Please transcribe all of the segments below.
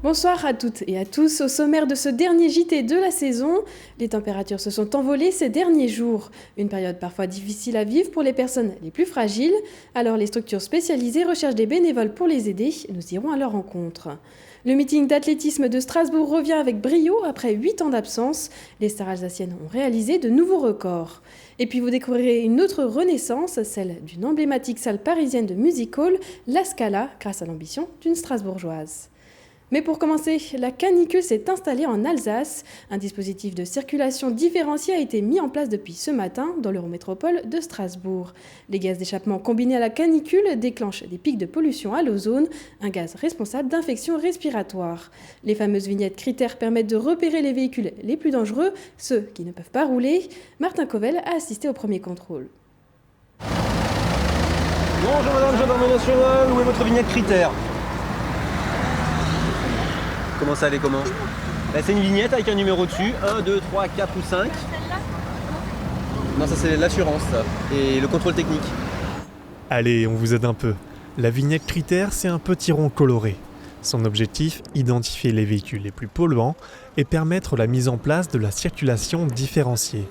Bonsoir à toutes et à tous. Au sommaire de ce dernier JT de la saison, les températures se sont envolées ces derniers jours. Une période parfois difficile à vivre pour les personnes les plus fragiles. Alors les structures spécialisées recherchent des bénévoles pour les aider. Nous irons à leur rencontre. Le meeting d'athlétisme de Strasbourg revient avec brio après 8 ans d'absence. Les stars alsaciennes ont réalisé de nouveaux records. Et puis vous découvrirez une autre renaissance, celle d'une emblématique salle parisienne de music hall, la Scala, grâce à l'ambition d'une Strasbourgeoise. Mais pour commencer, la canicule s'est installée en Alsace. Un dispositif de circulation différencié a été mis en place depuis ce matin dans l'Eurométropole de Strasbourg. Les gaz d'échappement combinés à la canicule déclenchent des pics de pollution à l'ozone, un gaz responsable d'infections respiratoires. Les fameuses vignettes critères permettent de repérer les véhicules les plus dangereux, ceux qui ne peuvent pas rouler. Martin Covel a assisté au premier contrôle. Bonjour madame gendarmerie nationale, où est votre vignette critère ? Comment ça, elle est comment ? C'est une vignette avec un numéro dessus, 1, 2, 3, 4 ou 5. Non, ça c'est l'assurance ça, et le contrôle technique. Allez, on vous aide un peu. La vignette critère, c'est un petit rond coloré. Son objectif, identifier les véhicules les plus polluants et permettre la mise en place de la circulation différenciée.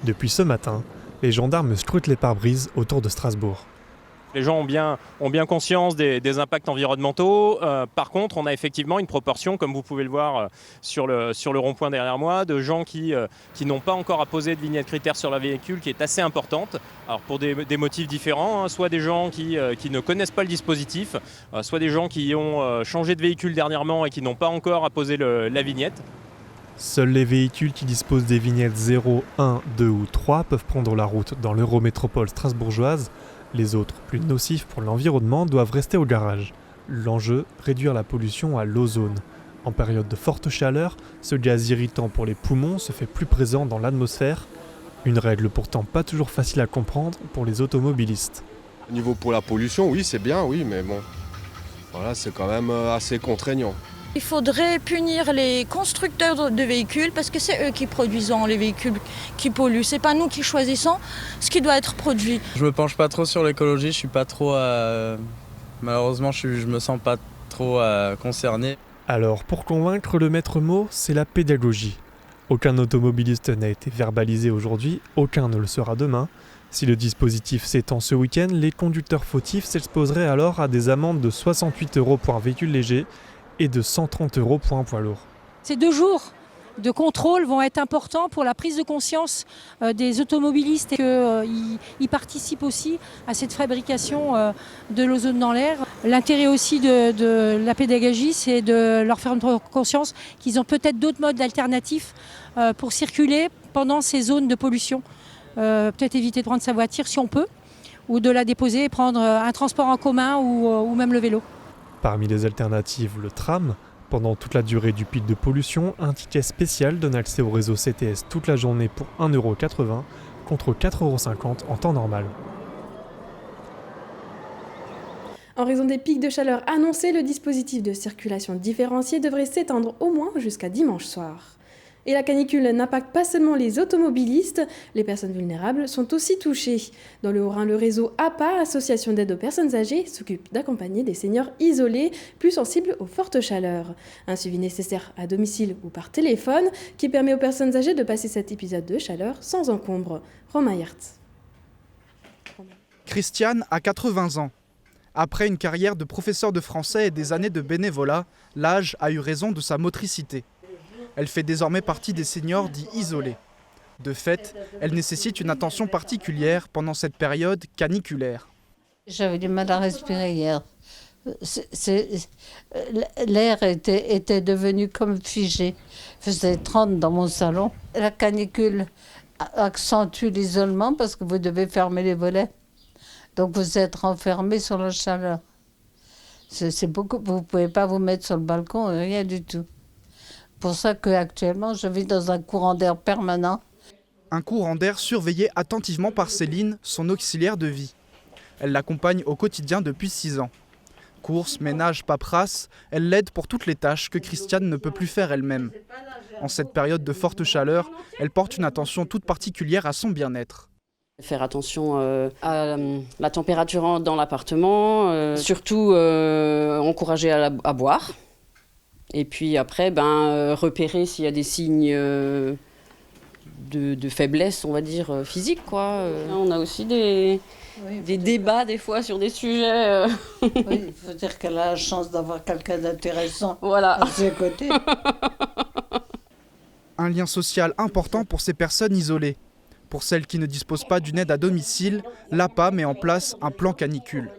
Depuis ce matin, les gendarmes scrutent les pare-brises autour de Strasbourg. Les gens ont bien conscience des impacts environnementaux. Par contre, on a effectivement une proportion, comme vous pouvez le voir sur le rond-point derrière moi, de gens qui n'ont pas encore apposé de vignette critère sur leur véhicule, qui est assez importante. Alors pour des motifs différents, hein, soit des gens qui ne connaissent pas le dispositif, soit des gens qui ont changé de véhicule dernièrement et qui n'ont pas encore apposé la vignette. Seuls les véhicules qui disposent des vignettes 0, 1, 2 ou 3 peuvent prendre la route dans l'Eurométropole strasbourgeoise. Les autres, plus nocifs pour l'environnement, doivent rester au garage. L'enjeu, réduire la pollution à l'ozone. En période de forte chaleur, ce gaz irritant pour les poumons se fait plus présent dans l'atmosphère. Une règle pourtant pas toujours facile à comprendre pour les automobilistes. Au niveau pour la pollution, oui, c'est bien, oui, mais bon, voilà, c'est quand même assez contraignant. Il faudrait punir les constructeurs de véhicules parce que c'est eux qui produisent les véhicules qui polluent. C'est pas nous qui choisissons ce qui doit être produit. Je me penche pas trop sur l'écologie, je suis pas trop malheureusement je me sens pas trop concerné. Alors pour convaincre, le maître mot, c'est la pédagogie. Aucun automobiliste n'a été verbalisé aujourd'hui, aucun ne le sera demain. Si le dispositif s'étend ce week-end, les conducteurs fautifs s'exposeraient alors à des amendes de 68 € pour un véhicule léger et de 130 € pour un poids lourd. Ces 2 jours de contrôle vont être importants pour la prise de conscience des automobilistes et qu'ils participent aussi à cette fabrication de l'ozone dans l'air. L'intérêt aussi de la pédagogie, c'est de leur faire prendre conscience qu'ils ont peut-être d'autres modes alternatifs pour circuler pendant ces zones de pollution. Peut-être éviter de prendre sa voiture si on peut, ou de la déposer et prendre un transport en commun ou même le vélo. Parmi les alternatives, le tram. Pendant toute la durée du pic de pollution, un ticket spécial donne accès au réseau CTS toute la journée pour 1,80 € contre 4,50 € en temps normal. En raison des pics de chaleur annoncés, le dispositif de circulation différenciée devrait s'étendre au moins jusqu'à dimanche soir. Et la canicule n'impacte pas seulement les automobilistes, les personnes vulnérables sont aussi touchées. Dans le Haut-Rhin, le réseau APA, Association d'aide aux personnes âgées, s'occupe d'accompagner des seniors isolés, plus sensibles aux fortes chaleurs. Un suivi nécessaire à domicile ou par téléphone qui permet aux personnes âgées de passer cet épisode de chaleur sans encombre. Romain Yertz. Christiane a 80 ans. Après une carrière de professeur de français et des années de bénévolat, l'âge a eu raison de sa motricité. Elle fait désormais partie des seniors dits isolés. De fait, elle nécessite une attention particulière pendant cette période caniculaire. J'avais du mal à respirer hier. L'air était devenu comme figé. Il faisait 30 dans mon salon. La canicule accentue l'isolement parce que vous devez fermer les volets. Donc vous êtes renfermé sur la chaleur. C'est beaucoup. Vous ne pouvez pas vous mettre sur le balcon, rien du tout. C'est pour ça qu'actuellement, je vis dans un courant d'air permanent. Un courant d'air surveillé attentivement par Céline, son auxiliaire de vie. Elle l'accompagne au quotidien depuis 6 ans. Courses, ménage, paperasse, elle l'aide pour toutes les tâches que Christiane ne peut plus faire elle-même. En cette période de forte chaleur, elle porte une attention toute particulière à son bien-être. Faire attention à la température dans l'appartement, surtout encourager à boire. Et puis après, repérer s'il y a des signes de faiblesse, on va dire, physique, quoi. On a aussi des débats des fois sur des sujets. Oui, il faut dire qu'elle a la chance d'avoir quelqu'un d'intéressant Voilà. à ses côtés. Un lien social important pour ces personnes isolées. Pour celles qui ne disposent pas d'une aide à domicile, l'APA met en place un plan canicule.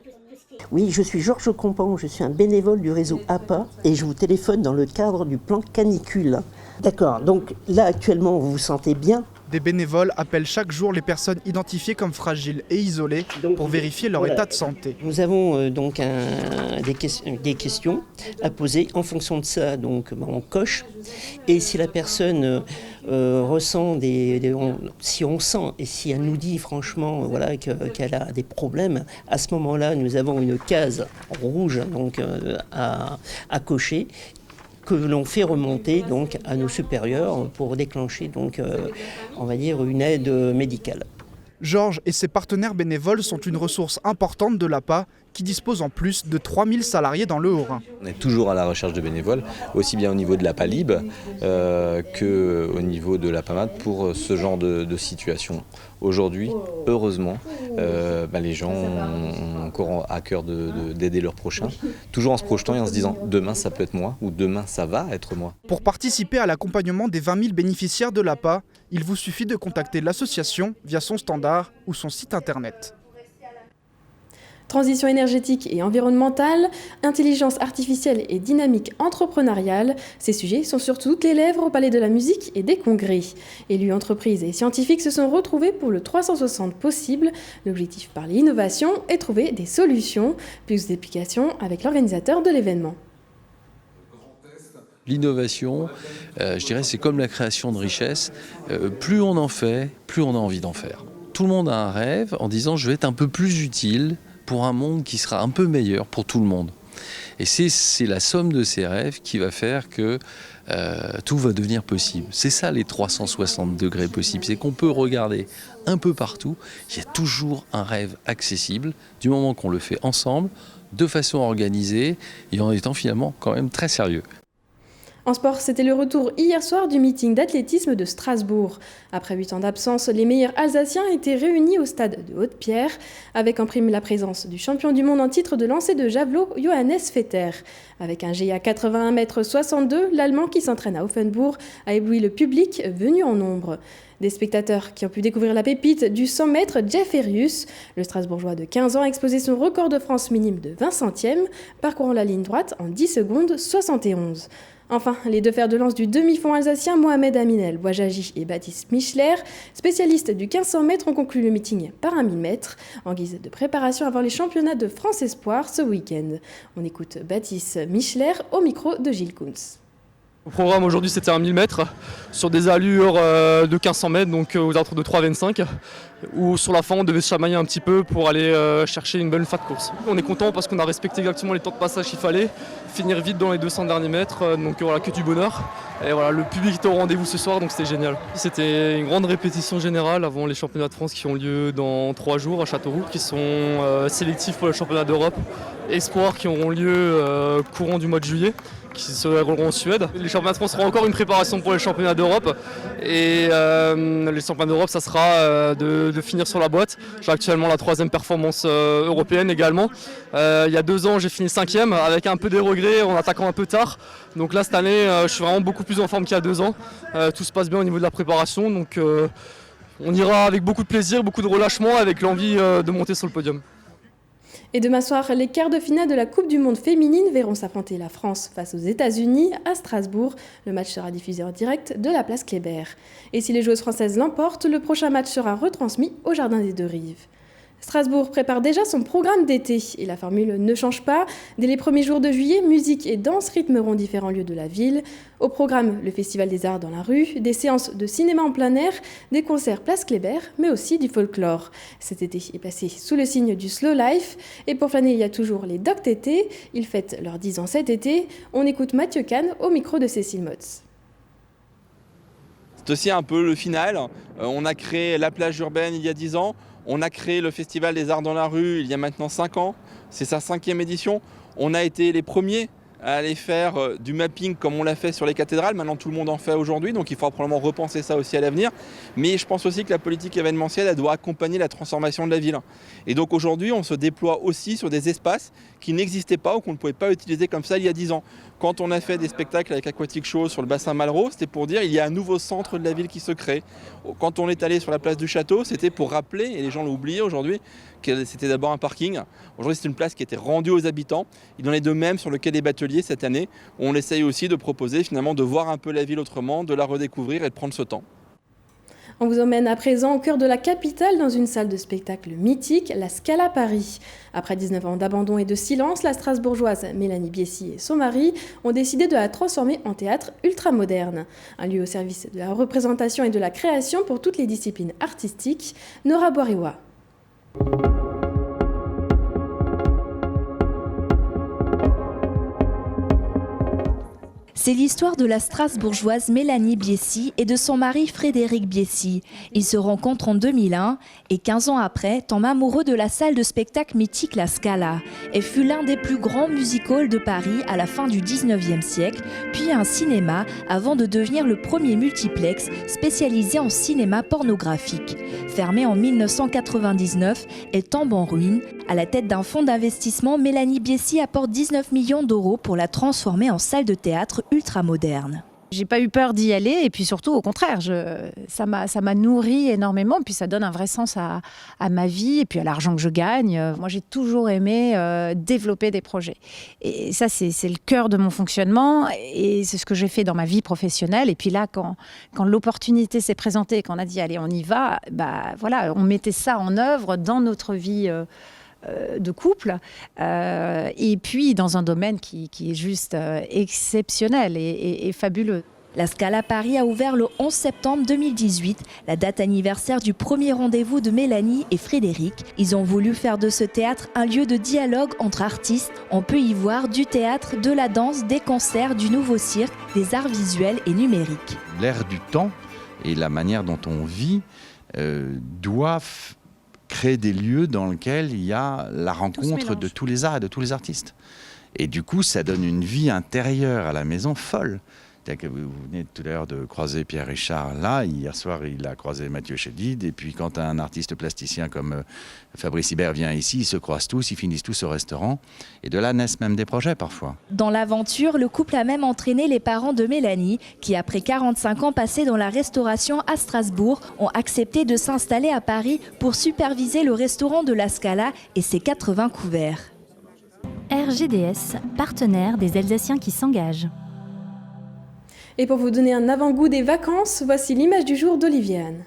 Oui, je suis Georges Compan, je suis un bénévole du réseau APA et je vous téléphone dans le cadre du plan canicule. D'accord, donc là actuellement vous vous sentez bien ? Des bénévoles appellent chaque jour les personnes identifiées comme fragiles et isolées pour vérifier leur état de santé. Nous avons donc des questions à poser. En fonction de ça, donc, on coche. Et si la personne ressent si on sent et si elle nous dit franchement qu'elle a des problèmes, à ce moment-là, nous avons une case rouge donc, à cocher, que l'on fait remonter donc à nos supérieurs pour déclencher donc on va dire une aide médicale. Georges et ses partenaires bénévoles sont une ressource importante de l'APA qui dispose en plus de 3000 salariés dans le Haut-Rhin. On est toujours à la recherche de bénévoles, aussi bien au niveau de l'APA Lib qu'au niveau de l'APAMAT pour ce genre de situation. Aujourd'hui, heureusement, les gens ont encore à cœur d'aider leurs prochains, toujours en se projetant et en se disant « demain ça peut être moi » ou « demain ça va être moi ». Pour participer à l'accompagnement des 20 000 bénéficiaires de l'APA, il vous suffit de contacter l'association via son standard ou son site internet. Transition énergétique et environnementale, intelligence artificielle et dynamique entrepreneuriale, ces sujets sont sur toutes les lèvres au Palais de la Musique et des Congrès. Élus, entreprises et scientifiques se sont retrouvés pour le 360 possible. L'objectif par l'innovation est trouver des solutions. Plus d'explications avec l'organisateur de l'événement. L'innovation, je dirais, c'est comme la création de richesses. Plus on en fait, plus on a envie d'en faire. Tout le monde a un rêve en disant « je vais être un peu plus utile » pour un monde qui sera un peu meilleur pour tout le monde. Et c'est la somme de ces rêves qui va faire que tout va devenir possible. C'est ça les 360 degrés possibles, c'est qu'on peut regarder un peu partout, il y a toujours un rêve accessible, du moment qu'on le fait ensemble, de façon organisée, et en étant finalement quand même très sérieux. En sport, c'était le retour hier soir du meeting d'athlétisme de Strasbourg. Après 8 ans d'absence, les meilleurs Alsaciens étaient réunis au stade de Haute-Pierre, avec en prime la présence du champion du monde en titre de lancer de javelot, Johannes Vetter. Avec un GA 81,62 m, l'Allemand qui s'entraîne à Offenbourg a ébloui le public venu en nombre. Des spectateurs qui ont pu découvrir la pépite du 100 mètres Jeff Erius. Le Strasbourgeois de 15 ans a exposé son record de France minime de 20 centièmes, parcourant la ligne droite en 10 secondes 71. Enfin, les deux fers de lance du demi-fond alsacien Mohamed Aminel Bouajaji et Baptiste Michler, spécialistes du 1500 mètres, ont conclu le meeting par un 1000 mètres en guise de préparation avant les championnats de France Espoir ce week-end. On écoute Baptiste Michler au micro de Gilles Kuntz. Le programme aujourd'hui c'était un 1000 mètres sur des allures de 1500 mètres, donc aux alentours de 3,25, où sur la fin on devait se chamailler un petit peu pour aller chercher une bonne fin de course. On est content parce qu'on a respecté exactement les temps de passage qu'il fallait, finir vite dans les 200 derniers mètres, donc voilà, que du bonheur. Et voilà, le public était au rendez-vous ce soir, donc c'était génial. C'était une grande répétition générale avant les championnats de France qui ont lieu dans 3 jours à Châteauroux, qui sont sélectifs pour le championnat d'Europe, Espoir qui auront lieu courant du mois de juillet, qui se dérouleront en Suède. Les championnats de France seront encore une préparation pour les championnats d'Europe. Et les championnats d'Europe, ça sera de finir sur la boîte. J'ai actuellement la 3e performance européenne également. Il y a 2 ans, j'ai fini 5e avec un peu des regrets en attaquant un peu tard. Donc là, cette année, je suis vraiment beaucoup plus en forme qu'il y a 2 ans. Tout se passe bien au niveau de la préparation. Donc on ira avec beaucoup de plaisir, beaucoup de relâchement, avec l'envie de monter sur le podium. Et demain soir, les quarts de finale de la Coupe du Monde féminine verront s'affronter la France face aux États-Unis à Strasbourg. Le match sera diffusé en direct de la place Kléber. Et si les joueuses françaises l'emportent, le prochain match sera retransmis au Jardin des Deux Rives. Strasbourg prépare déjà son programme d'été et la formule ne change pas. Dès les premiers jours de juillet, musique et danse rythmeront différents lieux de la ville. Au programme, le Festival des Arts dans la rue, des séances de cinéma en plein air, des concerts place Kléber, mais aussi du folklore. Cet été est placé sous le signe du slow life. Et pour flâner, il y a toujours les Doc Tété. Ils fêtent leurs 10 ans cet été. On écoute Mathieu Kahn au micro de Cécile Motz. C'est aussi un peu le final. On a créé la plage urbaine il y a 10 ans. On a créé le Festival des Arts dans la rue il y a maintenant 5 ans. C'est sa 5e édition. On a été les premiers à aller faire du mapping comme on l'a fait sur les cathédrales. Maintenant, tout le monde en fait aujourd'hui, donc il faudra probablement repenser ça aussi à l'avenir. Mais je pense aussi que la politique événementielle, elle doit accompagner la transformation de la ville. Et donc aujourd'hui, on se déploie aussi sur des espaces qui n'existaient pas ou qu'on ne pouvait pas utiliser comme ça il y a 10 ans. Quand on a fait des spectacles avec Aquatic Show sur le bassin Malraux, c'était pour dire qu'il y a un nouveau centre de la ville qui se crée. Quand on est allé sur la place du Château, c'était pour rappeler, et les gens l'ont oublié aujourd'hui, que c'était d'abord un parking. Aujourd'hui, c'est une place qui était rendue aux habitants. Il en est de même sur le quai des Bateliers cette année, où on essaye aussi de proposer finalement de voir un peu la ville autrement, de la redécouvrir et de prendre ce temps. On vous emmène à présent au cœur de la capitale dans une salle de spectacle mythique, la Scala Paris. Après 19 ans d'abandon et de silence, la Strasbourgeoise Mélanie Biessy et son mari ont décidé de la transformer en théâtre ultramoderne. Un lieu au service de la représentation et de la création pour toutes les disciplines artistiques. Nora Boiriwa. C'est l'histoire de la Strasbourgeoise Mélanie Biessy et de son mari Frédéric Biessy. Ils se rencontrent en 2001 et 15 ans après, tombent amoureux de la salle de spectacle mythique La Scala. Elle fut l'un des plus grands music-halls de Paris à la fin du 19e siècle, puis un cinéma avant de devenir le premier multiplex spécialisé en cinéma pornographique. Fermé en 1999, elle tombe en ruine. À la tête d'un fonds d'investissement, Mélanie Biessy apporte 19 millions d'euros pour la transformer en salle de théâtre ultramoderne. J'ai pas eu peur d'y aller et puis surtout au contraire, ça m'a nourri énormément, puis ça donne un vrai sens à ma vie et puis à l'argent que je gagne. Moi j'ai toujours aimé développer des projets et ça c'est le cœur de mon fonctionnement et c'est ce que j'ai fait dans ma vie professionnelle. Et puis là quand l'opportunité s'est présentée et qu'on a dit allez on y va, bah voilà, on mettait ça en œuvre dans notre vie de couple et puis dans un domaine qui est juste exceptionnel et fabuleux. La Scala Paris a ouvert le 11 septembre 2018, la date anniversaire du premier rendez-vous de Mélanie et Frédéric. Ils ont voulu faire de ce théâtre un lieu de dialogue entre artistes. On peut y voir du théâtre, de la danse, des concerts, du nouveau cirque, des arts visuels et numériques. L'ère du temps et la manière dont on vit doivent créer des lieux dans lesquels il y a la rencontre de tous les arts et de tous les artistes. Et du coup, ça donne une vie intérieure à la maison folle. C'est-à-dire que vous venez tout à l'heure de croiser Pierre Richard là, hier soir il a croisé Mathieu Chédid, et puis quand un artiste plasticien comme Fabrice Hibert vient ici, ils se croisent tous, ils finissent tous au restaurant, et de là naissent même des projets parfois. Dans l'aventure, le couple a même entraîné les parents de Mélanie, qui après 45 ans passés dans la restauration à Strasbourg, ont accepté de s'installer à Paris pour superviser le restaurant de la Scala et ses 80 couverts. RGDS, partenaire des Alsaciens qui s'engagent. Et pour vous donner un avant-goût des vacances, voici l'image du jour d'Oliviane.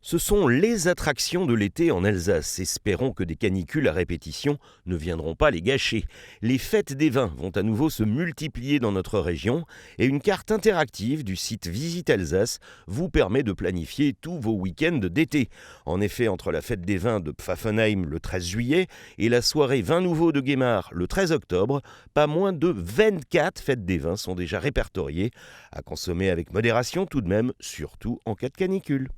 Ce sont les attractions de l'été en Alsace. Espérons que des canicules à répétition ne viendront pas les gâcher. Les fêtes des vins vont à nouveau se multiplier dans notre région et une carte interactive du site Visite Alsace vous permet de planifier tous vos week-ends d'été. En effet, entre la fête des vins de Pfaffenheim le 13 juillet et la soirée vin nouveau de Guémar le 13 octobre, pas moins de 24 fêtes des vins sont déjà répertoriées. À consommer avec modération tout de même, surtout en cas de canicule.